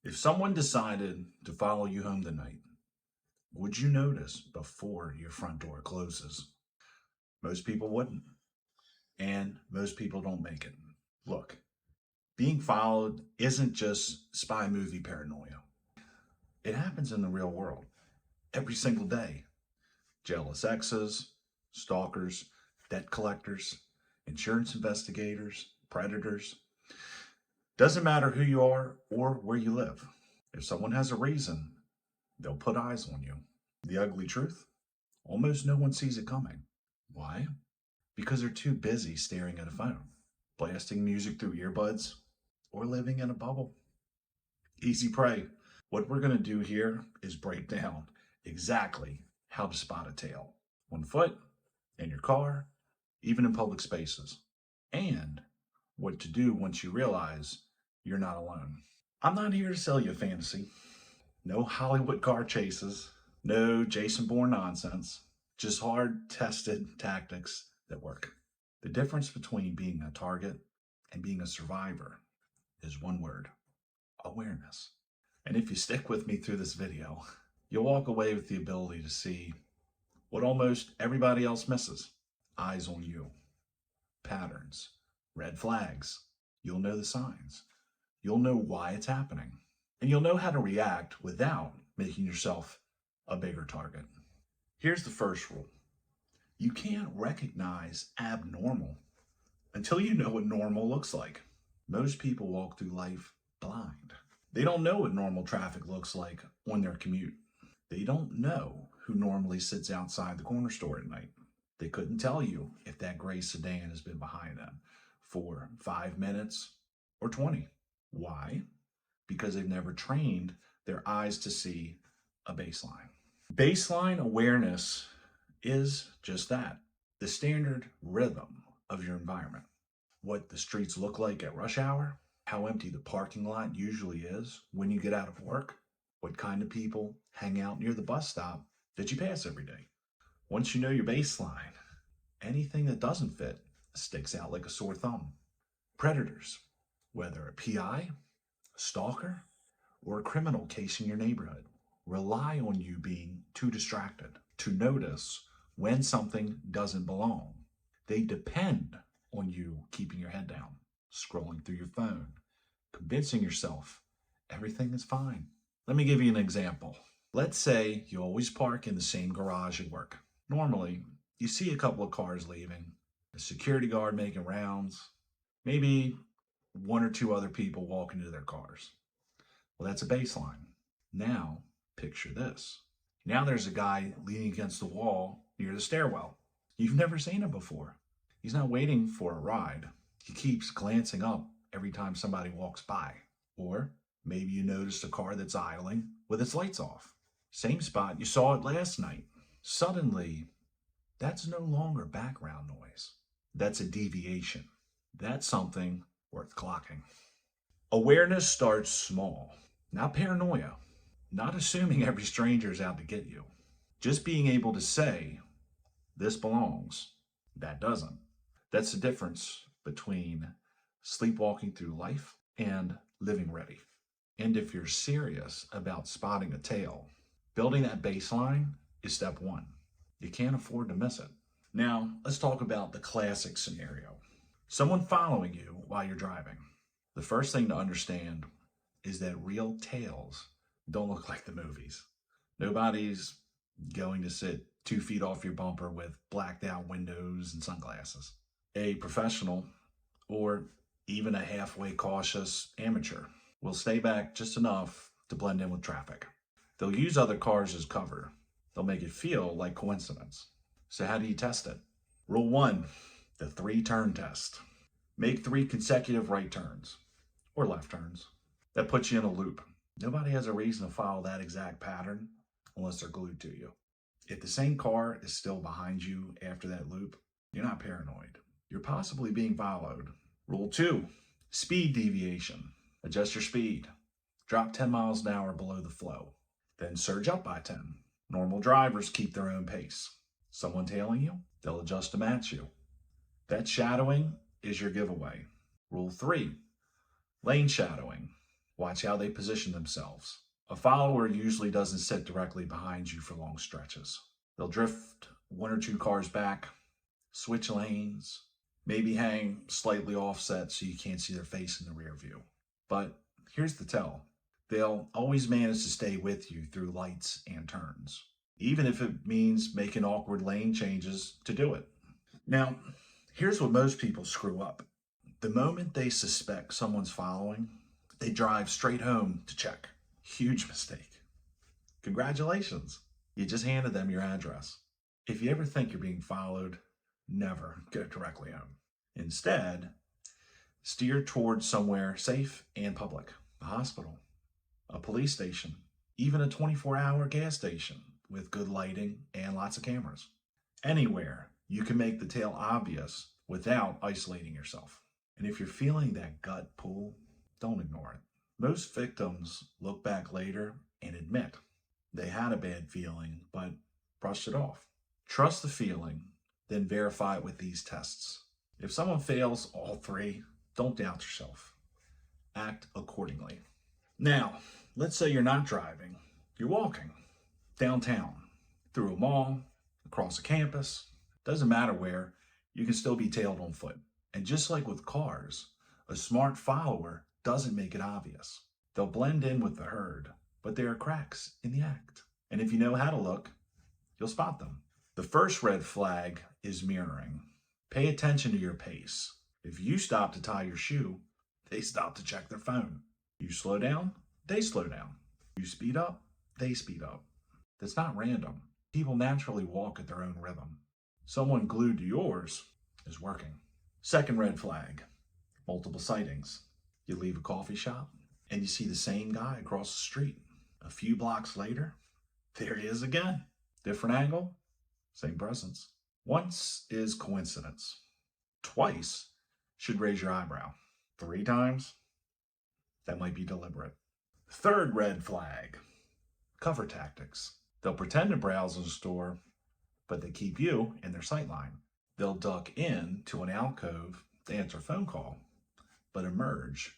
If someone decided to follow you home tonight, would you notice before your front door closes? Most people wouldn't, and most people don't make it. Look, being followed isn't just spy movie paranoia. It happens in the real world every single day. Jealous exes, stalkers, debt collectors, insurance investigators, predators. Doesn't matter who you are or where you live. If someone has a reason, they'll put eyes on you. The ugly truth? Almost no one sees it coming. Why? Because they're too busy staring at a phone, blasting music through earbuds, or living in a bubble. Easy prey. What we're going to do here is break down exactly how to spot a tail on foot, in your car, even in public spaces, and what to do once you realize you're not alone. I'm not here to sell you a fantasy. No Hollywood car chases, no Jason Bourne nonsense, just hard tested tactics that work. The difference between being a target and being a survivor is one word: awareness. And if you stick with me through this video, you'll walk away with the ability to see what almost everybody else misses. Eyes on you, patterns, red flags. You'll know the signs. You'll know why it's happening. And you'll know how to react without making yourself a bigger target. Here's the first rule. You can't recognize abnormal until you know what normal looks like. Most people walk through life blind. They don't know what normal traffic looks like on their commute. They don't know who normally sits outside the corner store at night. They couldn't tell you if that gray sedan has been behind them for 5 minutes or 20. Why? Because they've never trained their eyes to see a baseline. Baseline awareness is just that, the standard rhythm of your environment. What the streets look like at rush hour, how empty the parking lot usually is when you get out of work, what kind of people hang out near the bus stop that you pass every day. Once you know your baseline, anything that doesn't fit sticks out like a sore thumb. Predators, whether a PI, a stalker, or a criminal casing your neighborhood, rely on you being too distracted to notice when something doesn't belong. They depend on you keeping your head down, scrolling through your phone, convincing yourself everything is fine. Let me give you an example. Let's say you always park in the same garage at work. Normally, you see a couple of cars leaving, a security guard making rounds, maybe one or two other people walking to their cars. Well, that's a baseline. Now, picture this. Now there's a guy leaning against the wall near the stairwell. You've never seen him before. He's not waiting for a ride. He keeps glancing up every time somebody walks by. Or maybe you noticed a car that's idling with its lights off. Same spot you saw it last night. Suddenly, that's no longer background noise. That's a deviation. That's something worth clocking. Awareness starts small, not paranoia, not assuming every stranger is out to get you. Just being able to say, this belongs, that doesn't. That's the difference between sleepwalking through life and living ready. And if you're serious about spotting a tail, building that baseline is step one. You can't afford to miss it. Now, let's talk about the classic scenario. Someone following you while you're driving. The first thing to understand is that real tails don't look like the movies. Nobody's going to sit 2 feet off your bumper with blacked out windows and sunglasses. A professional, or even a halfway cautious amateur, will stay back just enough to blend in with traffic. They'll use other cars as cover. They'll make it feel like coincidence. So how do you test it? Rule 1, the 3-turn test. Make 3 consecutive right turns, or left turns. That puts you in a loop. Nobody has a reason to follow that exact pattern unless they're glued to you. If the same car is still behind you after that loop, you're not paranoid. You're possibly being followed. Rule 2, speed deviation. Adjust your speed. Drop 10 miles an hour below the flow. Then surge up by 10. Normal drivers keep their own pace. Someone tailing you, they'll adjust to match you. That shadowing is your giveaway. Rule 3, lane shadowing. Watch how they position themselves. A follower usually doesn't sit directly behind you for long stretches. They'll drift one or two cars back, switch lanes, maybe hang slightly offset so you can't see their face in the rear view. But here's the tell. They'll always manage to stay with you through lights and turns, even if it means making awkward lane changes to do it. Now, here's what most people screw up. The moment they suspect someone's following, they drive straight home to check. Huge mistake. Congratulations. You just handed them your address. If you ever think you're being followed, never go directly home. Instead, steer towards somewhere safe and public. A hospital, a police station, even a 24-hour gas station with good lighting and lots of cameras. Anywhere you can make the tail obvious without isolating yourself. And if you're feeling that gut pull, don't ignore it. Most victims look back later and admit they had a bad feeling, but brushed it off. Trust the feeling, then verify it with these tests. If someone fails all three, don't doubt yourself. Act accordingly. Now, let's say you're not driving. You're walking downtown, through a mall, across a campus. Doesn't matter where, you can still be tailed on foot. And just like with cars, a smart follower doesn't make it obvious. They'll blend in with the herd, but there are cracks in the act. And if you know how to look, you'll spot them. The first red flag is mirroring. Pay attention to your pace. If you stop to tie your shoe, they stop to check their phone. You slow down, they slow down. You speed up, they speed up. That's not random. People naturally walk at their own rhythm. Someone glued to yours is working. Second red flag, multiple sightings. You leave a coffee shop and you see the same guy across the street. A few blocks later, there he is again. Different angle, same presence. Once is coincidence. Twice should raise your eyebrow. 3 times, that might be deliberate. Third red flag, cover tactics. They'll pretend to browse in a store, but they keep you in their sightline. They'll duck in to an alcove to answer a phone call, but emerge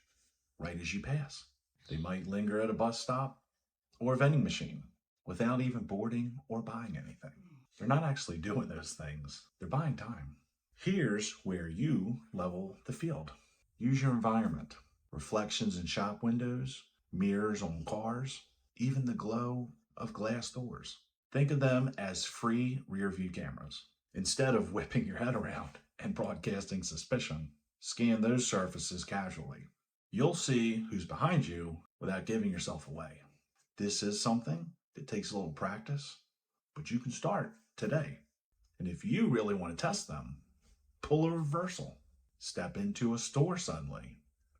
right as you pass. They might linger at a bus stop or a vending machine without even boarding or buying anything. They're not actually doing those things. They're buying time. Here's where you level the field. Use your environment. Reflections in shop windows, mirrors on cars, even the glow of glass doors. Think of them as free rear-view cameras. Instead of whipping your head around and broadcasting suspicion, scan those surfaces casually. You'll see who's behind you without giving yourself away. This is something that takes a little practice, but you can start today. And if you really want to test them, pull a reversal. Step into a store suddenly,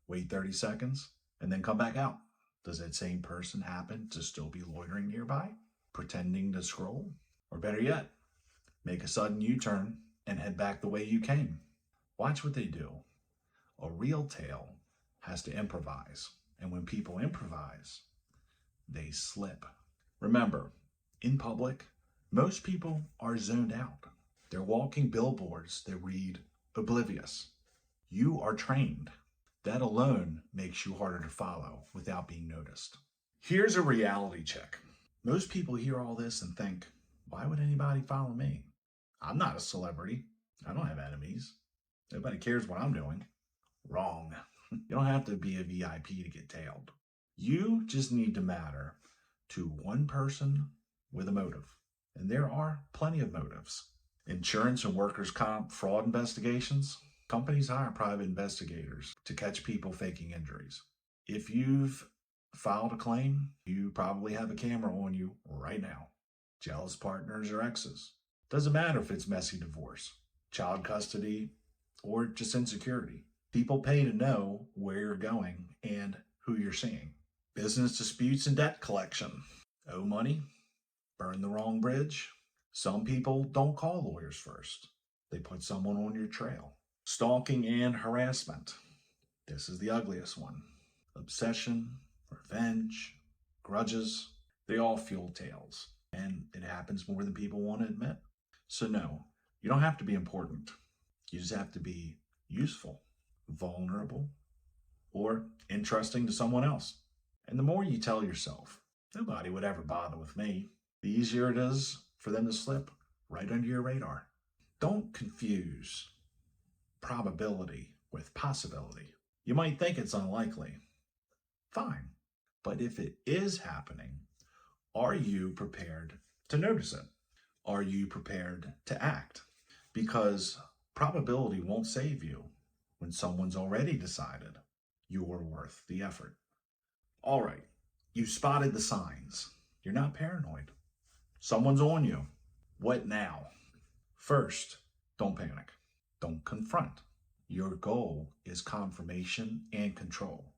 wait 30 seconds, and then come back out. Does that same person happen to still be loitering nearby, pretending to scroll? Or better yet, make a sudden U-turn and head back the way you came. Watch what they do. A real tail has to improvise. And when people improvise, they slip. Remember, in public, most people are zoned out. They're walking billboards that read oblivious. You are trained. That alone makes you harder to follow without being noticed. Here's a reality check. Most people hear all this and think, why would anybody follow me? I'm not a celebrity. I don't have enemies. Nobody cares what I'm doing. Wrong. You don't have to be a VIP to get tailed. You just need to matter to one person with a motive. And there are plenty of motives. Insurance and workers' comp fraud investigations. Companies hire private investigators to catch people faking injuries. If you've filed a claim, you probably have a camera on you right now. Jealous partners or exes. Doesn't matter if it's messy divorce, child custody, or just insecurity. People pay to know where you're going and who you're seeing. Business disputes and debt collection. Owe money? Burn the wrong bridge? Some people don't call lawyers first. They put someone on your trail. Stalking and harassment. This is the ugliest one. Obsession, revenge, grudges, they all fuel tails. And it happens more than people want to admit. So no, you don't have to be important. You just have to be useful, vulnerable, or interesting to someone else. And the more you tell yourself, nobody would ever bother with me, the easier it is for them to slip right under your radar. Don't confuse probability with possibility. You might think it's unlikely. Fine. But if it is happening, are you prepared to notice it? Are you prepared to act? Because probability won't save you when someone's already decided you're worth the effort. All right, you spotted the signs. You're not paranoid. Someone's on you. What now? First, don't panic. Don't confront. Your goal is confirmation and control,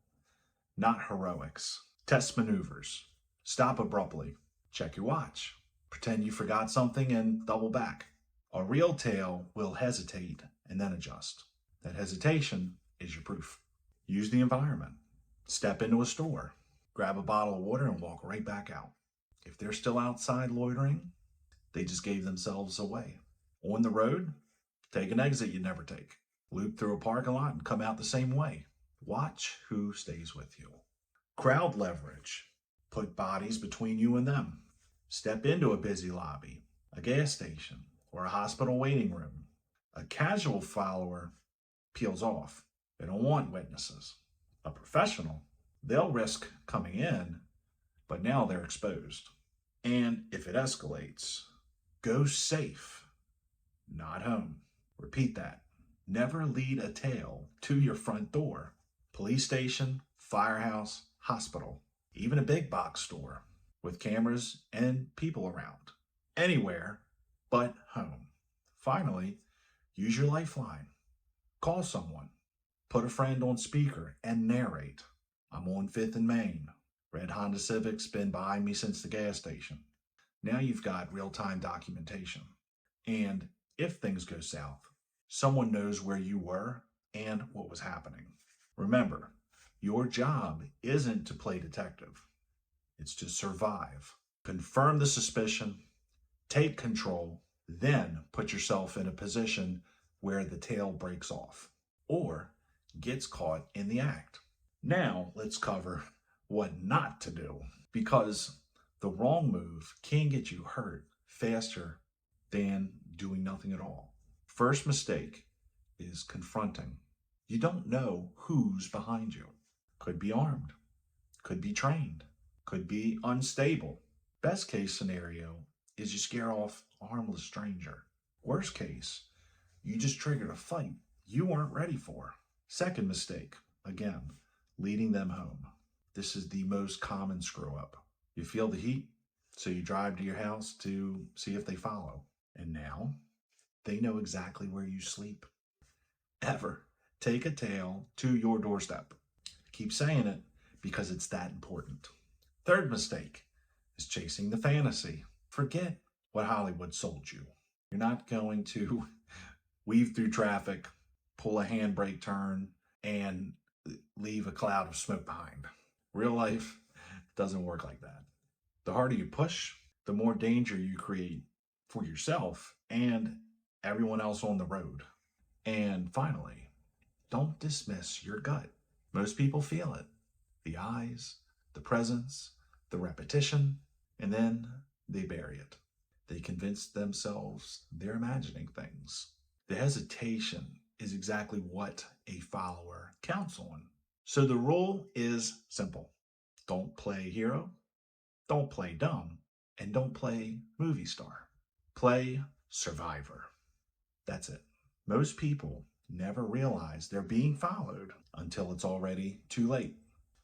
not heroics. Test maneuvers. Stop abruptly. Check your watch. Pretend you forgot something and double back. A real tail will hesitate and then adjust. That hesitation is your proof. Use the environment. Step into a store. Grab a bottle of water and walk right back out. If they're still outside loitering, they just gave themselves away. On the road, take an exit you never take. Loop through a parking lot and come out the same way. Watch who stays with you. Crowd leverage. Put bodies between you and them. Step into a busy lobby, a gas station, or a hospital waiting room. A casual follower peels off. They don't want witnesses. A professional, they'll risk coming in, but now they're exposed. And if it escalates, go safe, not home. Repeat that. Never lead a tale to your front door. Police station, firehouse, hospital, even a big box store with cameras and people around. Anywhere but home. Finally, use your lifeline. Call someone. Put a friend on speaker and narrate. I'm on 5th and Main. Red Honda Civic's been behind me since the gas station. Now you've got real-time documentation. And if things go south, someone knows where you were and what was happening. Remember, your job isn't to play detective. It's to survive. Confirm the suspicion, take control, then put yourself in a position where the tail breaks off or gets caught in the act. Now let's cover what not to do, because the wrong move can get you hurt faster than doing nothing at all. First mistake is confronting. You don't know who's behind you. Could be armed, could be trained, could be unstable. Best case scenario is you scare off a harmless stranger. Worst case, you just triggered a fight you weren't ready for. Second mistake, again, leading them home. This is the most common screw up. You feel the heat, so you drive to your house to see if they follow. And now they know exactly where you sleep. Ever take a tale to your doorstep. Keep saying it because it's that important. Third mistake is chasing the fantasy. Forget what Hollywood sold you. You're not going to weave through traffic, pull a handbrake turn, and leave a cloud of smoke behind. Real life doesn't work like that. The harder you push, the more danger you create for yourself and everyone else on the road. And finally, don't dismiss your gut. Most people feel it. The eyes, the presence, the repetition, and then they bury it. They convince themselves they're imagining things. The hesitation is exactly what a follower counts on. So the rule is simple. Don't play hero, don't play dumb, and don't play movie star. Play survivor. That's it. Most people never realize they're being followed until it's already too late.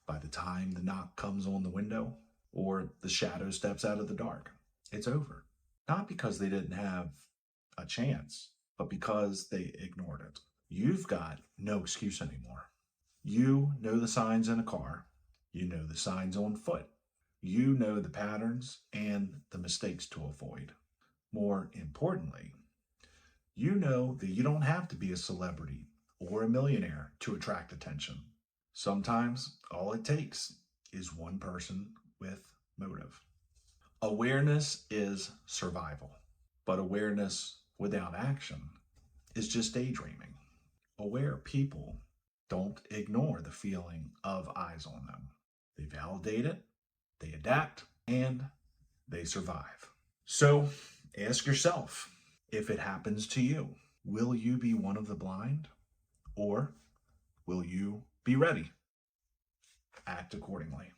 By the time the knock comes on the window or the shadow steps out of the dark, it's over. Not because they didn't have a chance, but because they ignored it. You've got no excuse anymore. You know the signs in a car. You know the signs on foot. You know the patterns and the mistakes to avoid. More importantly, you know that you don't have to be a celebrity or a millionaire to attract attention. Sometimes all it takes is one person with motive. Awareness is survival, but awareness without action is just daydreaming. Aware people don't ignore the feeling of eyes on them. They validate it, they adapt, and they survive. So ask yourself, if it happens to you, will you be one of the blind, or will you be ready? Act accordingly.